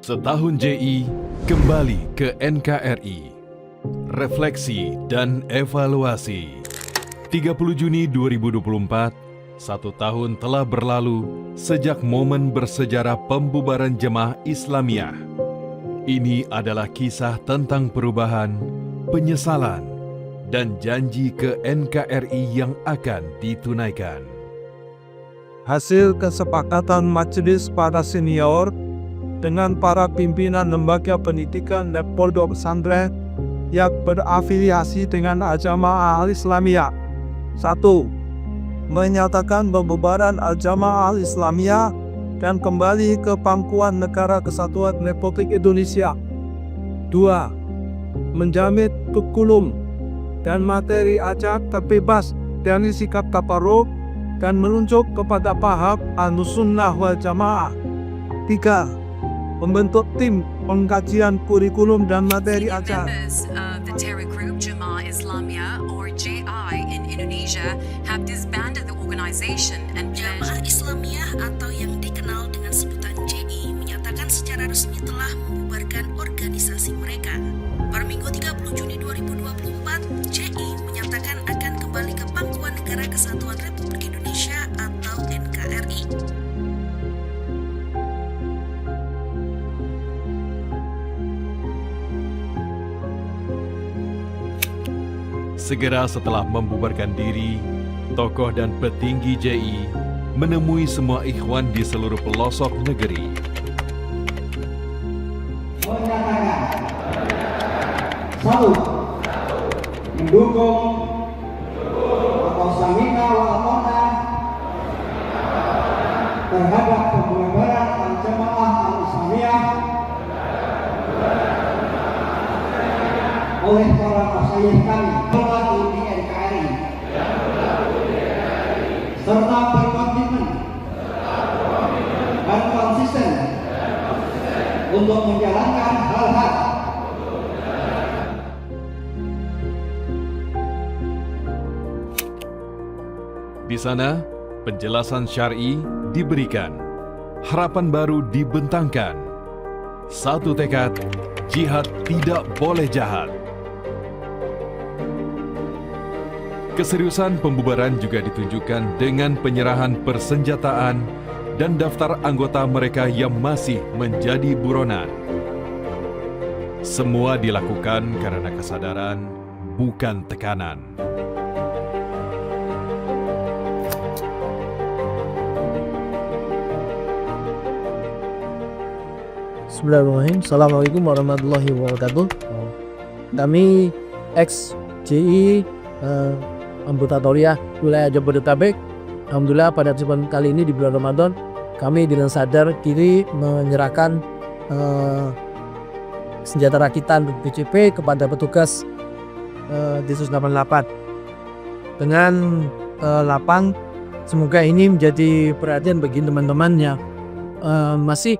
Setahun JI kembali ke NKRI. Refleksi dan evaluasi. 30 Juni 2024, 1 tahun telah berlalu sejak momen bersejarah pembubaran Jemaah Islamiyah. Ini adalah kisah tentang perubahan, penyesalan, dan janji ke NKRI yang akan ditunaikan. Hasil kesepakatan majelis para senior dengan para pimpinan lembaga pendidikan dan pondok pesantren yang berafiliasi dengan Al-Jamaah Al-Islamiyah. 1. Menyatakan pembubaran Al-Jamaah Al-Islamiyah dan kembali ke pangkuan Negara Kesatuan Republik Indonesia. 2. Menjamin kurikulum dan materi ajar terbebas dari sikap tabarruk dan menunjuk kepada paham Ahlussunnah wal Jamaah. 3. Membentuk tim pengkajian kurikulum dan materi ajar. Members of the terror group Jemaah Islamiyah or JI in Indonesia have disbanded the organization and Jamaah Islamiyah atau yang dikenal dengan sebutan JI menyatakan secara resmi telah membubarkan organisasi mereka. Pada Minggu 30 Juni 2024, JI menyatakan akan kembali ke pangkuan Negara Kesatuan Republik Indonesia atau NKRI. Segera setelah membubarkan diri, tokoh dan petinggi JI menemui semua ikhwan di seluruh pelosok negeri. Menyatakan 1. Mendukung atau samina wa atona terhadap pembubaran Al-Jamaah Al-Islamiyah oleh para masyayikh kami berlaku di NKRI serta berkomitmen dan konsisten untuk menjalankan hal-hal Di sana, penjelasan syar'i diberikan, harapan baru dibentangkan. Satu tekad, jihad tidak boleh jahat. Keseriusan pembubaran juga ditunjukkan dengan penyerahan persenjataan dan daftar anggota mereka yang masih menjadi buronan. Semua dilakukan karena kesadaran, bukan tekanan. Bismillahirrahmanirrahim. Assalamualaikum warahmatullahi wabarakatuh. Kami ex-JI anggota Tauriah wilayah Jabodetabek. Alhamdulillah pada kesempatan kali ini di bulan Ramadan kami dengan sadar diri menyerahkan senjata rakitan BCP kepada petugas Densus 88 dengan lapang. Semoga ini menjadi perhatian bagi teman-teman yang masih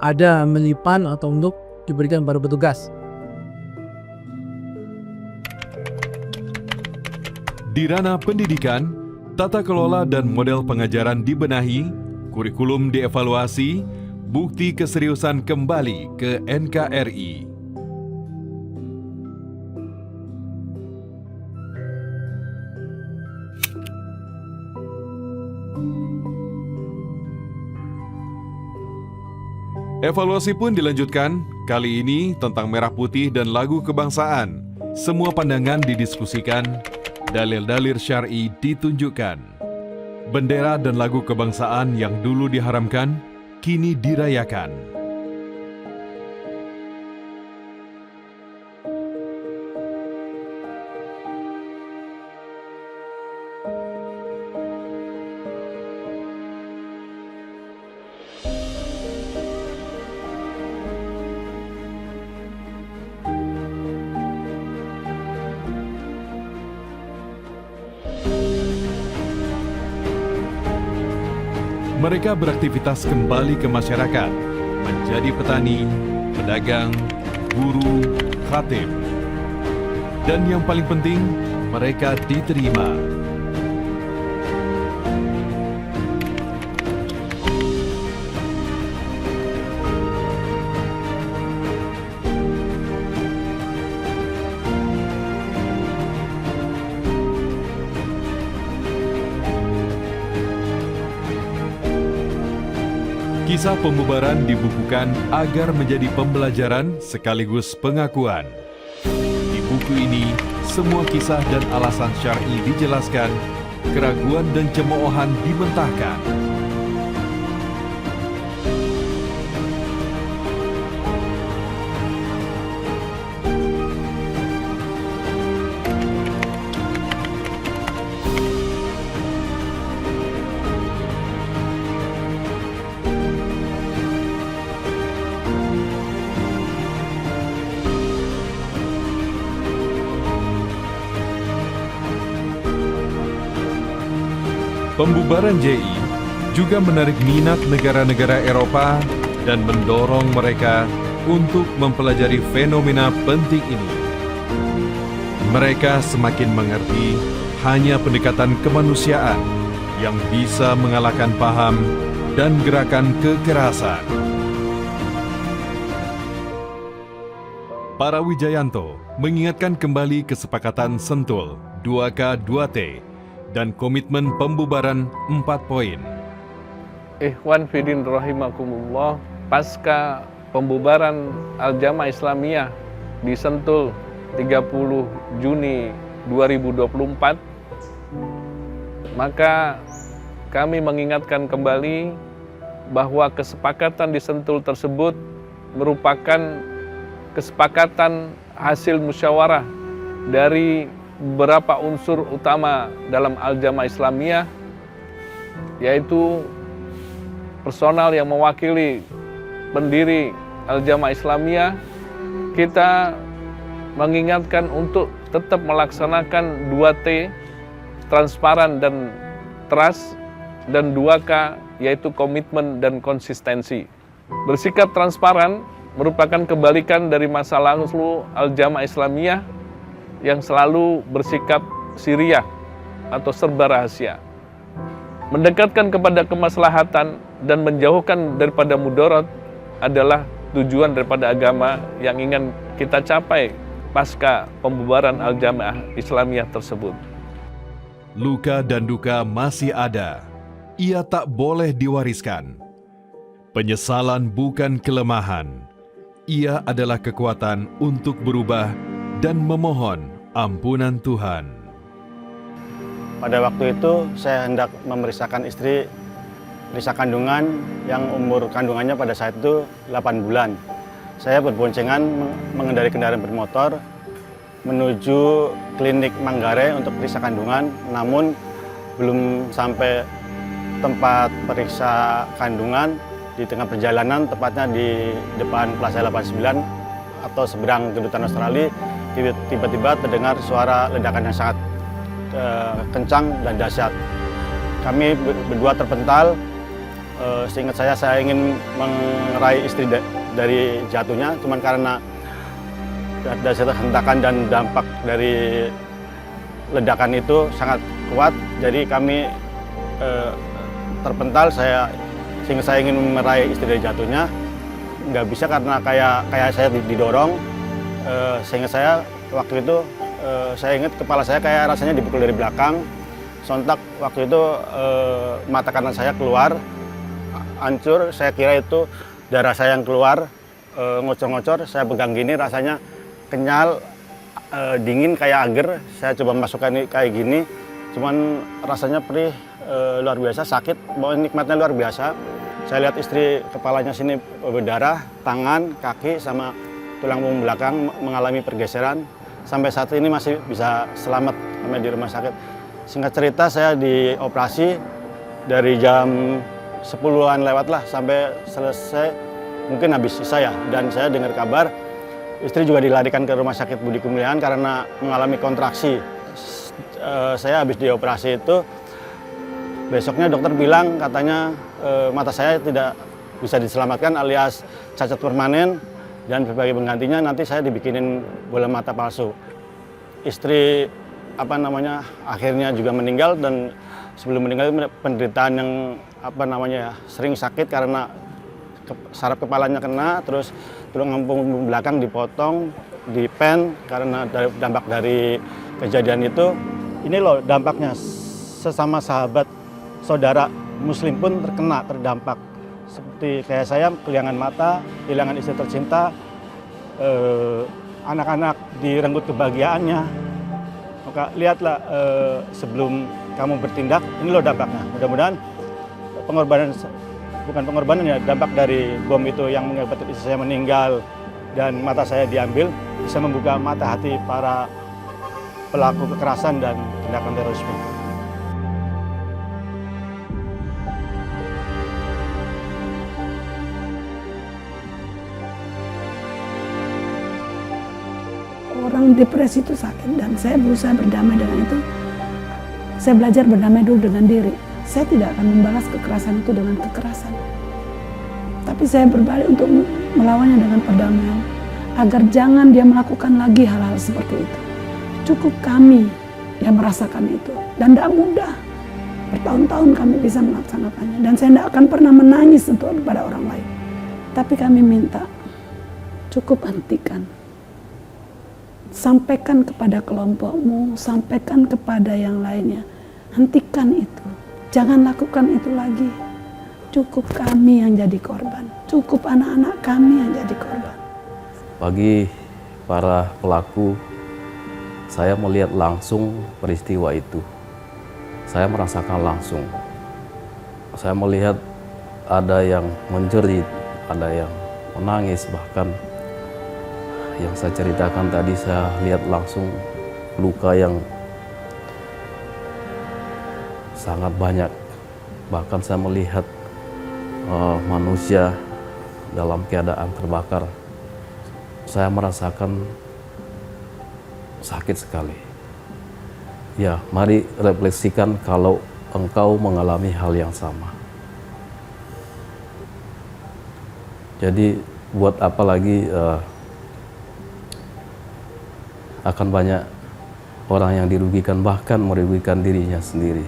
ada melipan atau untuk diberikan pada petugas. Di ranah pendidikan, tata kelola dan model pengajaran dibenahi, kurikulum dievaluasi, bukti keseriusan kembali ke NKRI. Evaluasi pun dilanjutkan, kali ini tentang merah putih dan lagu kebangsaan. Semua pandangan didiskusikan, dalil-dalil syar'i ditunjukkan. Bendera dan lagu kebangsaan yang dulu diharamkan, kini dirayakan. Mereka beraktivitas kembali ke masyarakat, menjadi petani, pedagang, guru, khatib. Dan yang paling penting, mereka diterima. Kisah pembubaran dibukukan agar menjadi pembelajaran sekaligus pengakuan. Di buku ini, semua kisah dan alasan syar'i dijelaskan, keraguan dan cemoohan dibentahkan. Pembubaran JI juga menarik minat negara-negara Eropa dan mendorong mereka untuk mempelajari fenomena penting ini. Mereka semakin mengerti hanya pendekatan kemanusiaan yang bisa mengalahkan paham dan gerakan kekerasan. Para Wijayanto mengingatkan kembali kesepakatan Sentul 2K2T dan komitmen pembubaran 4 poin. Ikhwan Fidin rahimakumullah, pasca pembubaran Al-Jamaah Islamiyah di Sentul 30 Juni 2024, maka kami mengingatkan kembali bahwa kesepakatan di Sentul tersebut merupakan kesepakatan hasil musyawarah dari beberapa unsur utama dalam Al-Jamaah Islamiyah, yaitu personal yang mewakili pendiri Al-Jamaah Islamiyah. Kita mengingatkan untuk tetap melaksanakan 2T, transparan dan trust, dan 2K, yaitu komitmen dan konsistensi. Bersikap transparan merupakan kebalikan dari masa lalu Al-Jamaah Islamiyah yang selalu bersikap siriyah atau serba rahasia. Mendekatkan kepada kemaslahatan dan menjauhkan daripada mudarat adalah tujuan daripada agama yang ingin kita capai pasca pembubaran Al-Jamaah Islamiyah tersebut. Luka dan duka masih ada. Ia tak boleh diwariskan. Penyesalan bukan kelemahan. Ia adalah kekuatan untuk berubah dan memohon ampunan Tuhan. Pada waktu itu saya hendak memeriksakan istri periksa kandungan yang umur kandungannya pada saat itu 8 bulan. Saya berboncengan mengendarai kendaraan bermotor menuju klinik Manggarai untuk periksa kandungan, namun belum sampai tempat periksa kandungan. Di tengah perjalanan, tepatnya di depan Plaza 89 atau seberang kedutaan Australia, tiba-tiba terdengar suara ledakan yang sangat kencang dan dahsyat. Kami berdua terpental. Seingat saya ingin meraih istri dari jatuhnya, cuman karena dahsyat hentakan dan dampak dari ledakan itu sangat kuat, jadi kami terpental. Sehingga saya ingin meraih istri dari jatuhnya, nggak bisa karena kayak saya didorong. Sehingga saya waktu itu saya ingat kepala saya kayak rasanya dipukul dari belakang. Sontak waktu itu mata kanan saya keluar, hancur. Saya kira itu darah saya yang keluar, ngocor-ngocor. Saya pegang gini, rasanya kenyal, dingin kayak agar. Saya coba masukkan ini kayak gini, cuman rasanya perih, luar biasa, sakit, nikmatnya luar biasa. Saya lihat istri kepalanya sini berdarah, tangan, kaki, sama tulang punggung belakang mengalami pergeseran. Sampai saat ini masih bisa selamat sampai di rumah sakit. Singkat cerita, saya dioperasi dari jam 10-an lewat lah sampai selesai, mungkin habis sisa ya. Dan saya dengar kabar istri juga dilarikan ke rumah sakit Budi Kemuliaan karena mengalami kontraksi. Saya habis dioperasi itu, besoknya dokter bilang katanya mata saya tidak bisa diselamatkan alias cacat permanen, dan sebagai penggantinya nanti saya dibikinin bola mata palsu. Istri akhirnya juga meninggal, dan sebelum meninggal penderitaan yang sering sakit karena saraf kepalanya kena, terus tulang punggung belakang dipotong, dipen karena dampak dari kejadian itu. Ini loh dampaknya, sesama sahabat saudara muslim pun terdampak. seperti kayak saya kehilangan mata, kehilangan istri tercinta, anak-anak direnggut kebahagiaannya. Maka lihatlah sebelum kamu bertindak, ini loh dampaknya. Mudah-mudahan dampak dari bom itu yang mengakibatkan istri saya meninggal dan mata saya diambil bisa membuka mata hati para pelaku kekerasan dan tindakan terorisme. Orang depresi itu sakit dan saya berusaha berdamai dengan itu. Saya belajar berdamai dulu dengan diri. Saya tidak akan membalas kekerasan itu dengan kekerasan. Tapi saya berbalik untuk melawannya dengan perdamaian. Agar jangan dia melakukan lagi hal-hal seperti itu. Cukup kami yang merasakan itu. Dan tidak mudah. Bertahun-tahun kami bisa melaksanakannya. Dan saya tidak akan pernah menangis untuk kepada orang lain. Tapi kami minta, cukup hentikan. Sampaikan kepada kelompokmu, sampaikan kepada yang lainnya. Hentikan itu. Jangan lakukan itu lagi. Cukup kami yang jadi korban. Cukup anak-anak kami yang jadi korban. Bagi para pelaku, saya melihat langsung peristiwa itu. Saya merasakan langsung. Saya melihat ada yang menjerit, ada yang menangis, bahkan yang saya ceritakan tadi saya lihat langsung luka yang sangat banyak. Bahkan saya melihat manusia dalam keadaan terbakar. Saya merasakan sakit sekali. Ya, mari refleksikan kalau engkau mengalami hal yang sama. Jadi buat apa lagi akan banyak orang yang dirugikan, bahkan merugikan dirinya sendiri.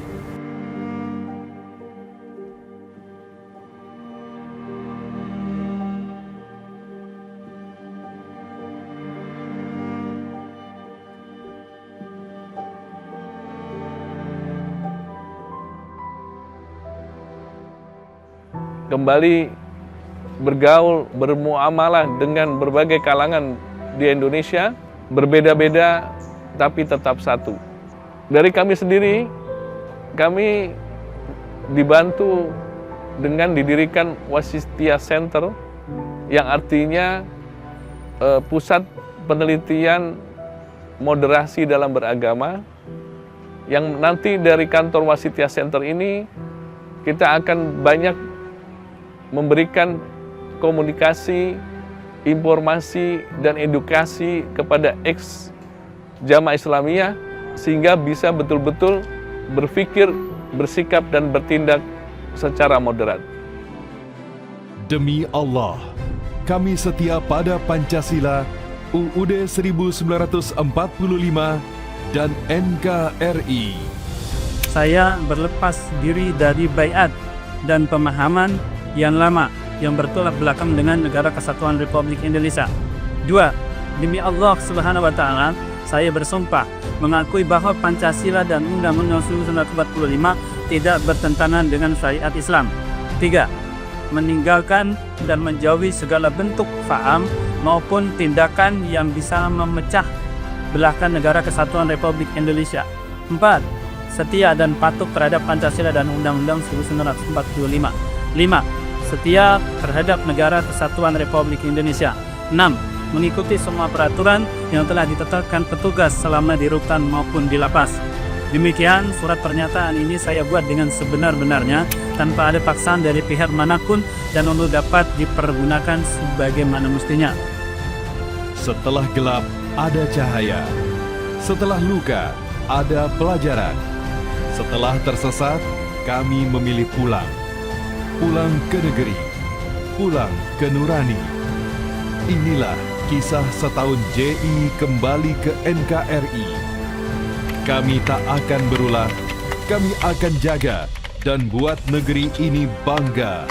Kembali bergaul, bermuamalah dengan berbagai kalangan di Indonesia, berbeda-beda tapi tetap satu. Dari kami sendiri, kami dibantu dengan didirikan Wasitya Center yang artinya pusat penelitian moderasi dalam beragama, yang nanti dari kantor Wasitya Center ini kita akan banyak memberikan komunikasi, informasi, dan edukasi kepada ex-jamaah Islamiyah sehingga bisa betul-betul berpikir, bersikap, dan bertindak secara moderat. Demi Allah, kami setia pada Pancasila, UUD 1945, dan NKRI. Saya berlepas diri dari baiat dan pemahaman yang lama yang bertolak belakang dengan Negara Kesatuan Republik Indonesia. 2. Demi Allah Subhanahu wa Ta'ala, saya bersumpah mengakui bahwa Pancasila dan Undang-Undang 1945 tidak bertentangan dengan syariat Islam. 3. Meninggalkan dan menjauhi segala bentuk faham maupun tindakan yang bisa memecah belahkan Negara Kesatuan Republik Indonesia. 4. Setia dan patuh terhadap Pancasila dan Undang-Undang 1945. 5. Setia terhadap Negara Kesatuan Republik Indonesia. 6. Mengikuti semua peraturan yang telah ditetapkan petugas selama di rutan maupun di lapas. Demikian surat pernyataan ini saya buat dengan sebenar-benarnya tanpa ada paksaan dari pihak manapun dan untuk dapat dipergunakan sebagaimana mestinya. Setelah gelap, ada cahaya. Setelah luka, ada pelajaran. Setelah tersesat, kami memilih pulang. Pulang ke negeri, pulang ke nurani. Inilah kisah setahun JI kembali ke NKRI. Kami tak akan berulah, kami akan jaga dan buat negeri ini bangga.